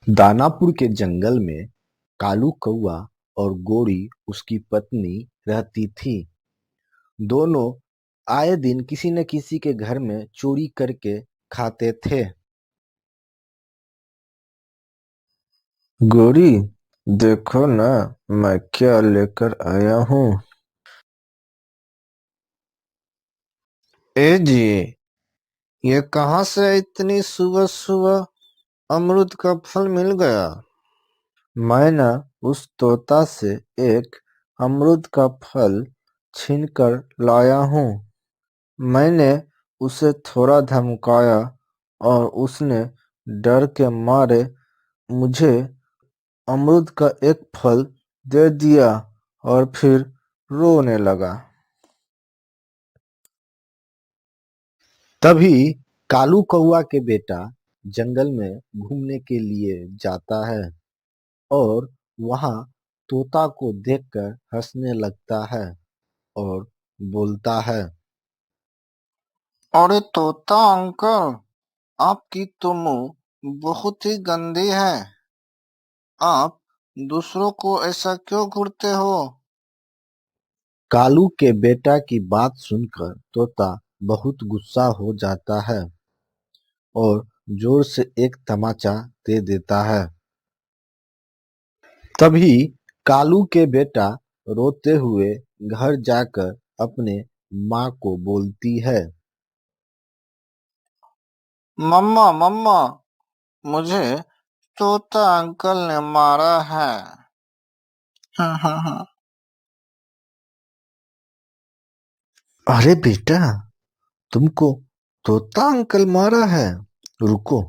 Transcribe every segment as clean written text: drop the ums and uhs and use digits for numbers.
दानापुर के जंगल में कालू कौआ और गोरी उसकी पत्नी रहती थी। दोनों आए दिन किसी न किसी के घर में चोरी करके खाते थे। गोरी, देखो ना, मैं क्या लेकर आया हूँ। ए जी, ये कहाँ से इतनी सुबह सुबह अमरूद का फल मिल गया? मैं ना उस तोता से एक अमरूद का फल छीन कर लाया हूँ। मैंने उसे थोड़ा धमकाया और उसने डर के मारे मुझे अमरूद का एक फल दे दिया और फिर रोने लगा। तभी कालू कौआ के बेटा जंगल में घूमने के लिए जाता है और वहाँ तोता को देखकर हंसने लगता है और बोलता है, अरे तोता अंकल, आपकी तो मुंह बहुत ही गंदी है। आप दूसरों को ऐसा क्यों घूरते हो? कालू के बेटा की बात सुनकर तोता बहुत गुस्सा हो जाता है और जोर से एक तमाचा दे देता है। तभी कालू के बेटा रोते हुए घर जाकर अपने माँ को बोलती है, मम्मा मम्मा, मुझे तोता अंकल ने मारा है। हाँ हाँ हाँ। अरे बेटा, तुमको तोता अंकल मारा है? रुको,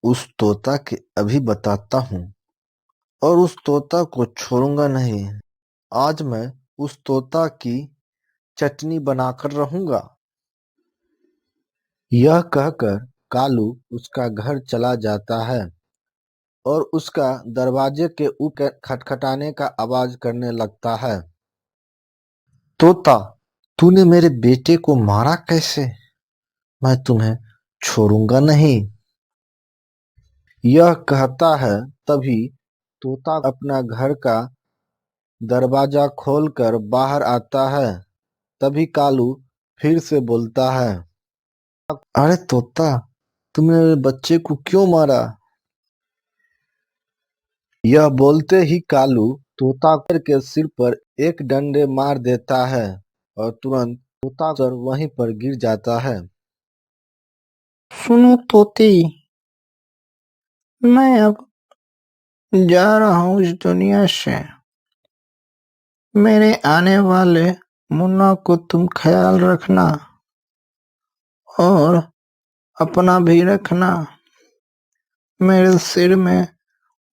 उस तोता के अभी बताता हूँ और उस तोता को छोड़ूंगा नहीं। आज मैं उस तोता की चटनी बनाकर रहूंगा। यह कहकर कालू उसका घर चला जाता है और उसका दरवाजे के ऊपर खटखटाने का आवाज करने लगता है। तोता, तूने मेरे बेटे को मारा कैसे? मैं तुम्हें छोड़ूंगा नहीं। यह कहता है, तभी तोता अपना घर का दरवाजा खोलकर बाहर आता है। तभी कालू फिर से बोलता है, अरे तोता, तुमने मेरे बच्चे को क्यों मारा? यह बोलते ही कालू तोता के सिर पर एक डंडे मार देता है और तुरंत तोता सर वहीं पर गिर जाता है। सुनो तोती, मैं अब जा रहा हूँ इस दुनिया से। मेरे आने वाले मुन्ना को तुम ख्याल रखना और अपना भी रखना। मेरे सिर में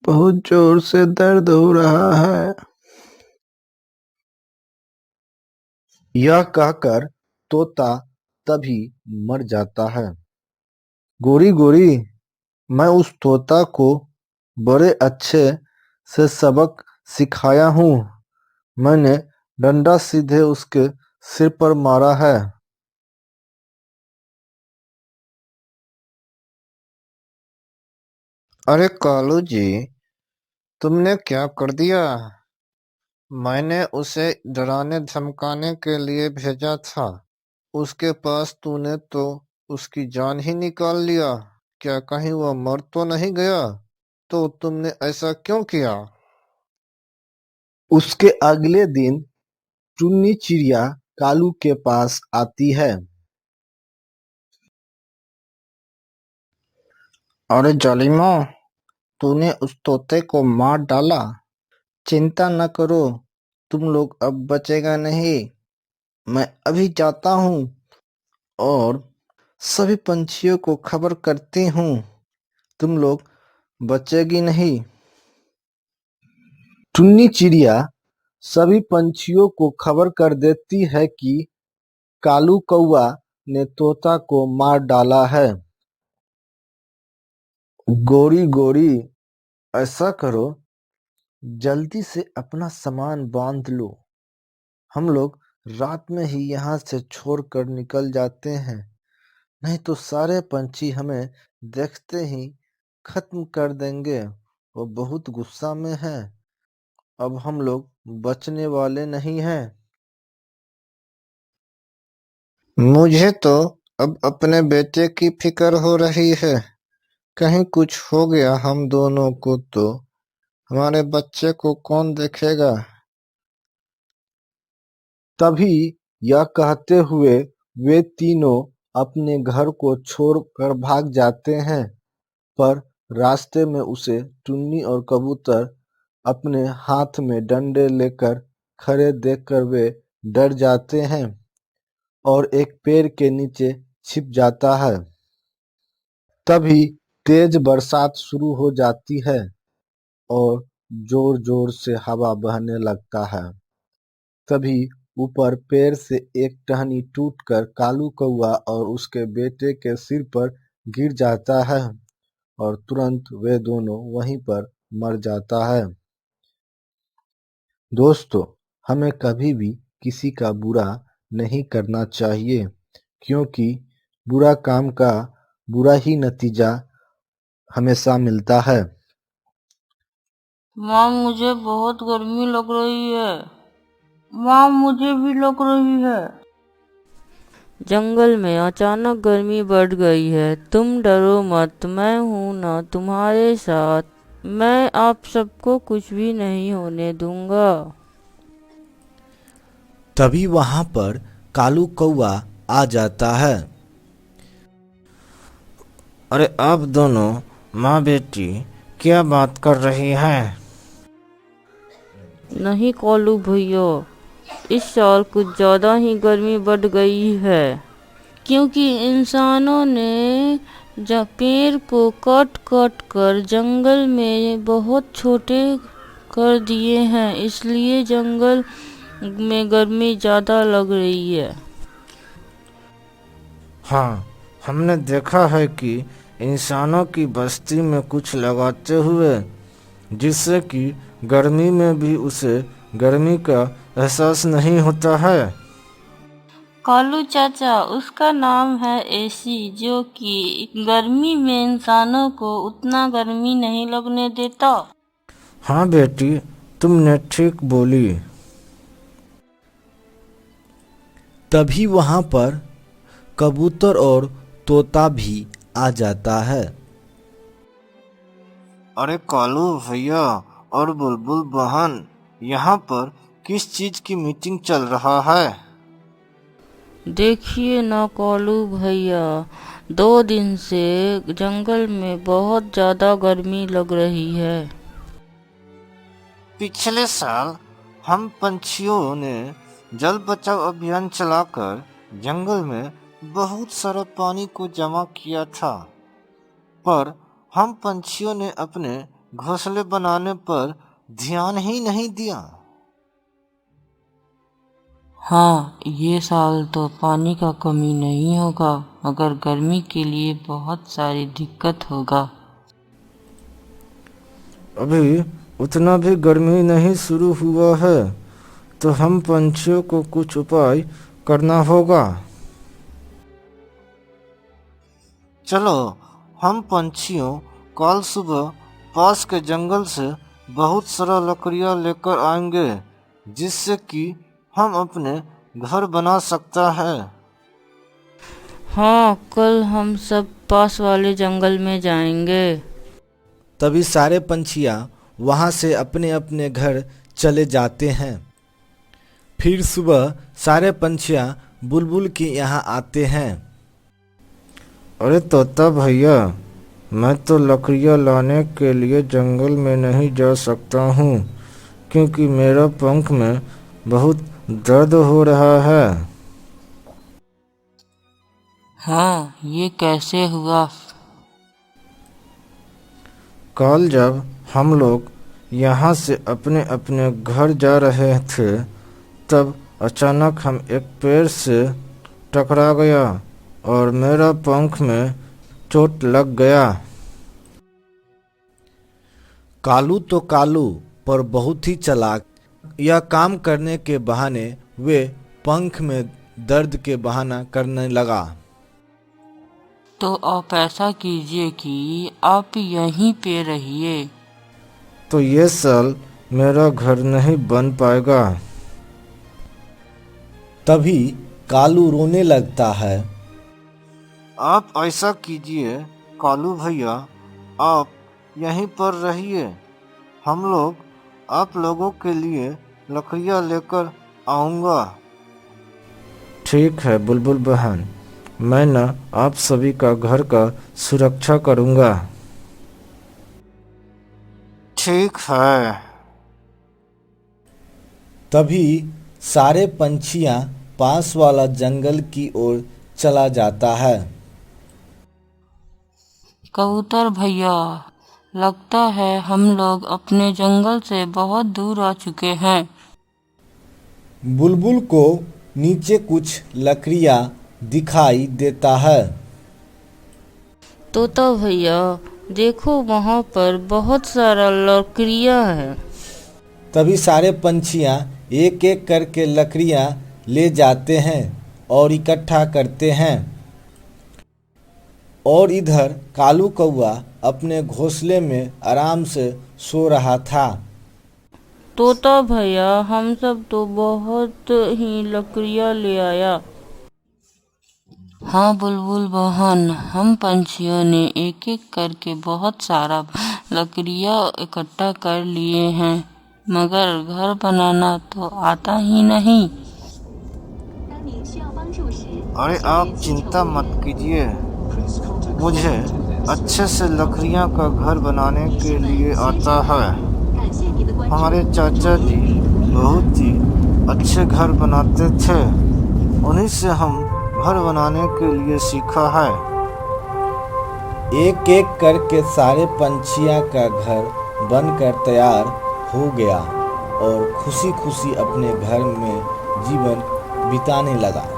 बहुत जोर से दर्द हो रहा है। यह कहकर तोता तभी मर जाता है। गोरी गोरी, मैं उस तोता को बड़े अच्छे से सबक सिखाया हूँ। मैंने डंडा सीधे उसके सिर पर मारा है। अरे कालू जी, तुमने क्या कर दिया? मैंने उसे डराने धमकाने के लिए भेजा था। उसके पास तूने तो उसकी जान ही निकाल लिया। क्या कहीं वह मर तो नहीं गया? तो तुमने ऐसा क्यों किया? उसके अगले दिन टुन्नी चिड़िया कालू के पास आती है। अरे जालिमो, तूने उस तोते को मार डाला। चिंता न करो, तुम लोग अब बचेगा नहीं। मैं अभी जाता हूँ और सभी पंछियों को खबर करती हूँ। तुम लोग बचेगी नहीं। टुन्नी चिड़िया सभी पंछियों को खबर कर देती है कि कालू कौआ ने तोता को मार डाला है। गोरी गोरी, ऐसा करो, जल्दी से अपना सामान बांध लो। हम लोग रात में ही यहाँ से छोड़कर निकल जाते हैं, नहीं तो सारे पंछी हमें देखते ही खत्म कर देंगे वो बहुत गुस्सा में है। अब हम लोग बचने वाले नहीं हैं। मुझे तो अब अपने बेटे की फिक्र हो रही है। कहीं कुछ हो गया हम दोनों को तो हमारे बच्चे को कौन देखेगा। तभी यह कहते हुए वे तीनों अपने घर को छोड़कर भाग जाते हैं, पर रास्ते में उसे टुन्नी और कबूतर अपने हाथ में डंडे लेकर खड़े देखकर वे डर जाते हैं और एक पेड़ के नीचे छिप जाता है। तभी तेज बरसात शुरू हो जाती है और जोर जोर से हवा बहने लगता है। तभी ऊपर पेड़ से एक टहनी टूटकर कालू कौआ और उसके बेटे के सिर पर गिर जाता है और तुरंत वे दोनों वहीं पर मर जाता है। दोस्तों, हमें कभी भी किसी का बुरा नहीं करना चाहिए, क्योंकि बुरा काम का बुरा ही नतीजा हमेशा मिलता है। माँ, मुझे बहुत गर्मी लग रही है। माँ, मुझे भी लग रही है। जंगल में अचानक गर्मी बढ़ गई है। तुम डरो मत, मैं हूं ना तुम्हारे साथ। मैं आप सबको कुछ भी नहीं होने दूंगा। तभी वहां पर कालू कौआ आ जाता है। अरे आप दोनों माँ बेटी क्या बात कर रही हैं? नहीं कालू भैया, इस साल कुछ ज़्यादा ही गर्मी बढ़ गई है, क्योंकि इंसानों ने पेड़ को काट काट कर जंगल में बहुत छोटे कर दिए हैं, इसलिए जंगल में गर्मी ज़्यादा लग रही है। हाँ, हमने देखा है कि इंसानों की बस्ती में कुछ लगाते हुए, जिससे कि गर्मी में भी उसे गर्मी का एहसास नहीं होता है। कालू चाचा, उसका नाम है एसी, जो कि गर्मी में इंसानों को उतना गर्मी नहीं लगने देता। हाँ बेटी, तुमने ठीक बोली। तभी वहां पर कबूतर और तोता भी आ जाता है। अरे कालू भैया और बुलबुल बहन, यहाँ पर किस चीज की मीटिंग चल रहा है? देखिए ना कालू भैया, 2 दिन से जंगल में बहुत ज़्यादा गर्मी लग रही है। पिछले साल हम पंछियों ने जल बचाव अभियान चलाकर जंगल में बहुत सारा पानी को जमा किया था, पर हम पंछियों ने अपने घोंसले बनाने पर ध्यान ही नहीं दिया। हाँ, ये साल तो पानी का कमी नहीं होगा, मगर गर्मी के लिए बहुत सारी दिक्कत होगा। अभी उतना भी गर्मी नहीं शुरू हुआ है, तो हम पंछियों को कुछ उपाय करना होगा। चलो, हम पंछियों कल सुबह पास के जंगल से बहुत सारा लकड़ियाँ लेकर आएंगे, जिससे कि हम अपने घर बना सकता है। हाँ, कल हम सब पास वाले जंगल में जाएंगे। तभी सारे पंछियां वहां से अपने अपने घर चले जाते हैं। फिर सुबह सारे पंछियां बुलबुल के यहाँ आते हैं। अरे तोता भैया, मैं तो लकड़ियाँ लाने के लिए जंगल में नहीं जा सकता हूँ, क्योंकि मेरा पंख में बहुत दर्द हो रहा है। हाँ, ये कैसे हुआ? कल जब हम लोग यहाँ से अपने अपने घर जा रहे थे, तब अचानक हम एक पेड़ से टकरा गया और मेरा पंख में चोट लग गया। कालू तो कालू पर बहुत ही चालाक। यह काम करने के बहाने वे पंख में दर्द के बहाना करने लगा। तो आप ऐसा कीजिए कि आप यहीं पे रहिए। तो ये साल मेरा घर नहीं बन पाएगा। तभी कालू रोने लगता है। आप ऐसा कीजिए कालू भैया, आप यहीं पर रहिए, हम लोग आप लोगों के लिए लकड़ियाँ लेकर आऊँगा। ठीक है बुलबुल बहन, मैं ना आप सभी का घर का सुरक्षा करूँगा। ठीक है। तभी सारे पंछियां पास वाला जंगल की ओर चला जाता है। कबूतर भैया, लगता है हम लोग अपने जंगल से बहुत दूर आ चुके हैं। बुलबुल को नीचे कुछ लकड़ियां दिखाई देता है। तोता भैया, देखो वहाँ पर बहुत सारा लकड़ियाँ है। तभी सारे पंछियां एक एक करके लकड़ियां ले जाते हैं और इकट्ठा करते हैं। और इधर कालू कौआ अपने घोंसले में आराम से सो रहा था। तोता भैया, हम सब तो बहुत ही लकड़ियाँ ले आया। हाँ बुलबुल बहन, हम पंछियों ने एक एक करके बहुत सारा लकड़ियाँ इकट्ठा कर लिए हैं, मगर घर बनाना तो आता ही नहीं। अरे आप चिंता मत कीजिए, मुझे अच्छे से लकड़ियाँ का घर बनाने के लिए आता है। हमारे चाचा जी बहुत ही अच्छे घर बनाते थे, उन्हीं से हम घर बनाने के लिए सीखा है। एक एक करके सारे पंछियां का घर बनकर तैयार हो गया और खुशी खुशी अपने घर में जीवन बिताने लगा।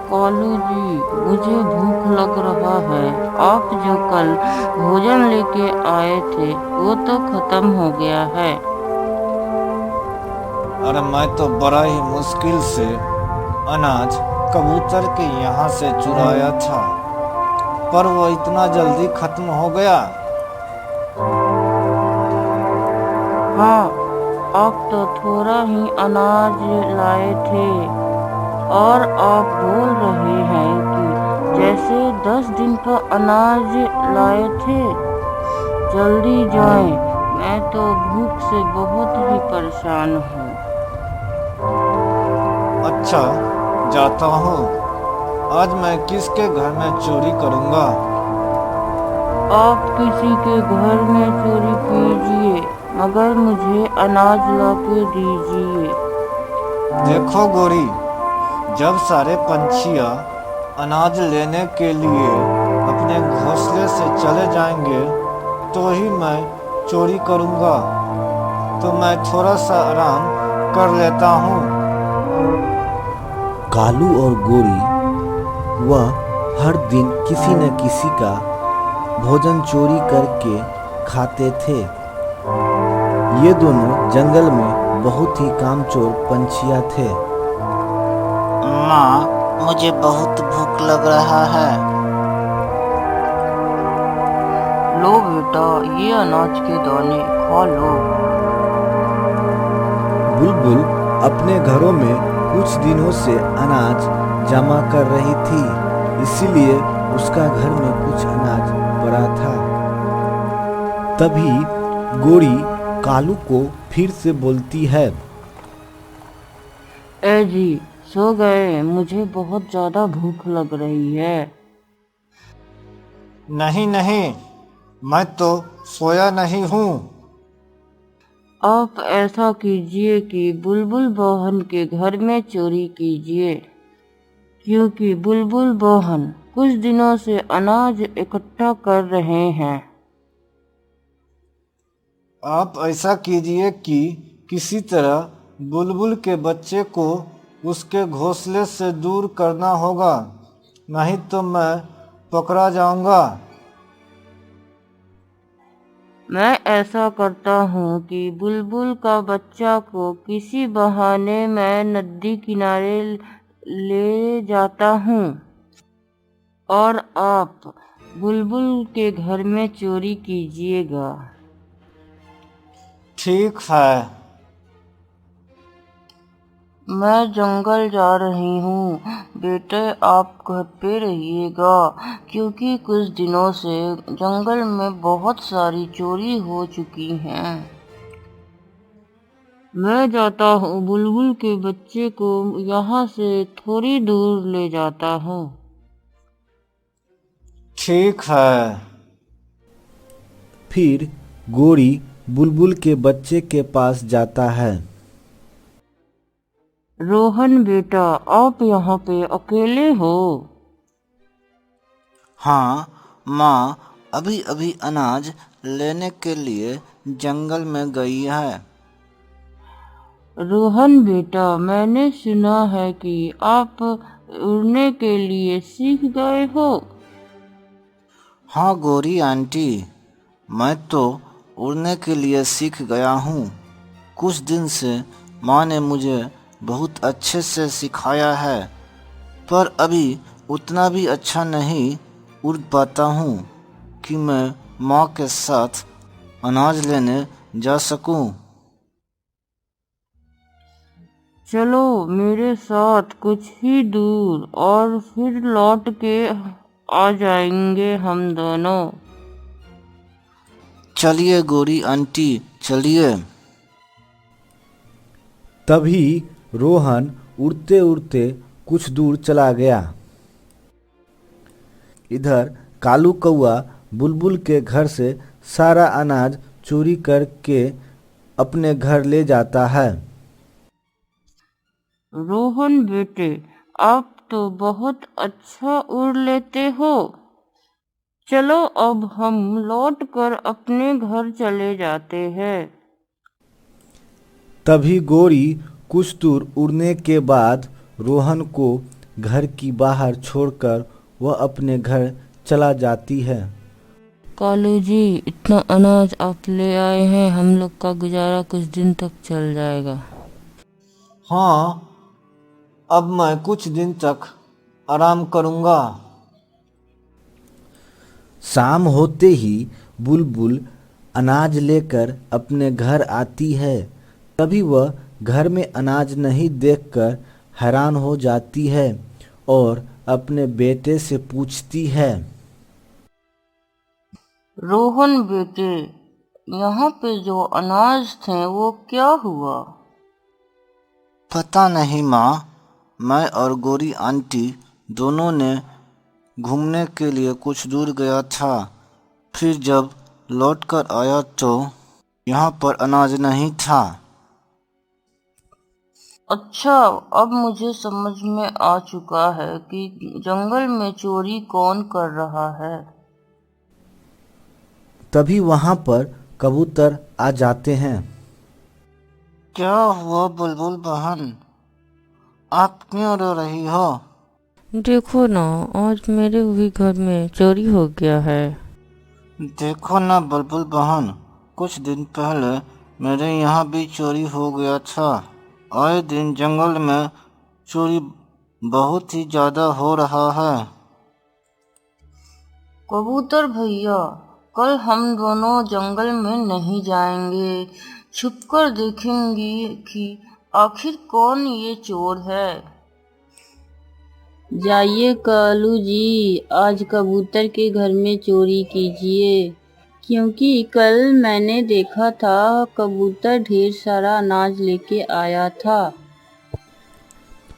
कालू जी, मुझे भूख लग रहा है। आप जो कल भोजन लेके आए थे वो तो खत्म हो गया है। अरे मैं तो बड़ा ही मुश्किल से अनाज कबूतर के यहाँ से चुराया था, पर वो इतना जल्दी खत्म हो गया। हाँ, आप तो थोड़ा ही अनाज लाए थे और आप बोल रहे हैं कि जैसे 10 दिन का अनाज लाए थे। जल्दी जाएं, मैं तो भूख से बहुत ही परेशान हूँ। अच्छा, जाता हूँ। आज मैं किसके घर में चोरी करूँगा? आप किसी के घर में चोरी कीजिए, मगर मुझे अनाज ला के दीजिए। देखो गोरी, जब सारे पंछियाँ अनाज लेने के लिए अपने घोंसले से चले जाएंगे तो ही मैं चोरी करूँगा, तो मैं थोड़ा सा आराम कर लेता हूँ। कालू और गोरी वह हर दिन किसी न किसी का भोजन चोरी करके खाते थे। ये दोनों जंगल में बहुत ही कामचोर पंछियां थे। माँ, मुझे बहुत भूख लग रहा है। लो बेटा, ये अनाज के दाने खा लो। बुलबुल अपने घरों में कुछ दिनों से अनाज जमा कर रही थी, इसीलिए उसका घर में कुछ अनाज पड़ा था। तभी गोरी कालू को फिर से बोलती है। ए जी, सो गए? मुझे बहुत ज्यादा भूख लग रही है। नहीं नहीं, मैं तो सोया नहीं हूँ। आप ऐसा कीजिए कि बुलबुल बहन के घर में चोरी कीजिए, क्योंकि बुलबुल बहन कुछ दिनों से अनाज इकट्ठा कर रहे हैं। आप ऐसा कीजिए कि किसी तरह बुलबुल के बच्चे को उसके घोंसले से दूर करना होगा, नहीं तो मैं पकड़ा जाऊंगा। मैं ऐसा करता हूँ कि बुलबुल का बच्चा को किसी बहाने मैं नदी किनारे ले जाता हूँ और आप बुलबुल के घर में चोरी कीजिएगा। ठीक है। मैं जंगल जा रही हूँ, बेटे आप घर पे रहिएगा, क्योंकि कुछ दिनों से जंगल में बहुत सारी चोरी हो चुकी हैं। मैं जाता हूँ, बुलबुल के बच्चे को यहाँ से थोड़ी दूर ले जाता हूँ। ठीक है। फिर गोरी बुलबुल के बच्चे के पास जाता है। रोहन बेटा, आप यहाँ पे अकेले हो? हाँ माँ, अभी अभी अनाज लेने के लिए जंगल में गई है। रोहन बेटा, मैंने सुना है कि आप उड़ने के लिए सीख गए हो। हाँ गोरी आंटी, मैं तो उड़ने के लिए सीख गया हूँ। कुछ दिन से माँ ने मुझे बहुत अच्छे से सिखाया है, पर अभी उतना भी अच्छा नहीं उड़ पाता हूँ कि मैं माँ के साथ अनाज लेने जा सकूँ। चलो मेरे साथ कुछ ही दूर और फिर लौट के आ जाएंगे हम दोनों। चलिए गोरी आंटी, चलिए। तभी रोहन उड़ते उड़ते कुछ दूर चला गया। इधर कालू कौआ बुलबुल के घर से सारा अनाज चोरी करके अपने घर ले जाता है। रोहन बेटे, आप तो बहुत अच्छा उड़ लेते हो। चलो अब हम लौट कर अपने घर चले जाते हैं। तभी गोरी कुछ दूर उड़ने के बाद रोहन को घर की बाहर छोड़कर वह अपने घर चला जाती है। कालू जी, इतना अनाज आप ले आए हैं, हम लोग का गुजारा कुछ दिन तक चल जाएगा। हाँ, अब मैं कुछ दिन तक आराम करूँगा। शाम होते ही बुलबुल अनाज लेकर अपने घर आती है। तभी वह घर में अनाज नहीं देखकर हैरान हो जाती है और अपने बेटे से पूछती है। रोहन बेटे, यहाँ पे जो अनाज थे वो क्या हुआ? पता नहीं माँ, मैं और गोरी आंटी दोनों ने घूमने के लिए कुछ दूर गया था। फिर जब लौटकर आया तो यहाँ पर अनाज नहीं था। अच्छा, अब मुझे समझ में आ चुका है कि जंगल में चोरी कौन कर रहा है। तभी वहाँ पर कबूतर आ जाते हैं। क्या हुआ बुलबुल बहन, आप क्यों रो रही हो? देखो ना, आज मेरे भी घर में चोरी हो गया है। देखो ना बुलबुल बहन, कुछ दिन पहले मेरे यहाँ भी चोरी हो गया था। आए दिन जंगल में चोरी बहुत ही ज़्यादा हो रहा है। कबूतर भैया, कल हम दोनों जंगल में नहीं जाएंगे, छुपकर देखेंगे कि आखिर कौन ये चोर है। जाइए कालू जी, आज कबूतर के घर में चोरी कीजिए, क्योंकि कल मैंने देखा था कबूतर ढेर सारा अनाज लेके आया था।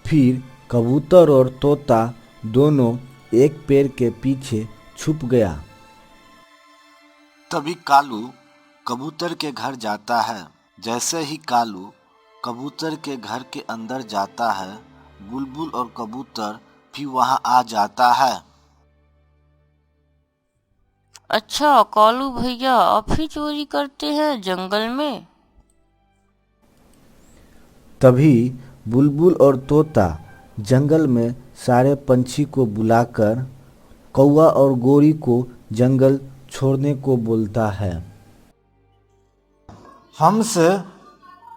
फिर कबूतर और तोता दोनों एक पेड़ के पीछे छुप गया। तभी कालू कबूतर के घर जाता है। जैसे ही कालू कबूतर के घर के अंदर जाता है, बुलबुल और कबूतर भी वहाँ आ जाता है। अच्छा कालू भैया, आप ही चोरी करते हैं जंगल में? तभी बुलबुल और तोता जंगल में सारे पंछी को बुलाकर कौवा और गोरी को जंगल छोड़ने को बोलता है। हमसे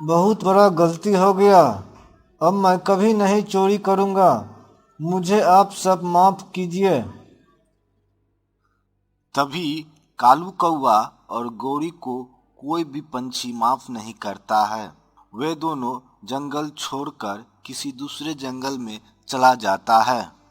बहुत बड़ा गलती हो गया। अब मैं कभी नहीं चोरी करूँगा। मुझे आप सब माफ कीजिए। तभी कालू कौआ और गौरी को कोई भी पंछी माफ नहीं करता है। वे दोनों जंगल छोड़कर किसी दूसरे जंगल में चला जाता है।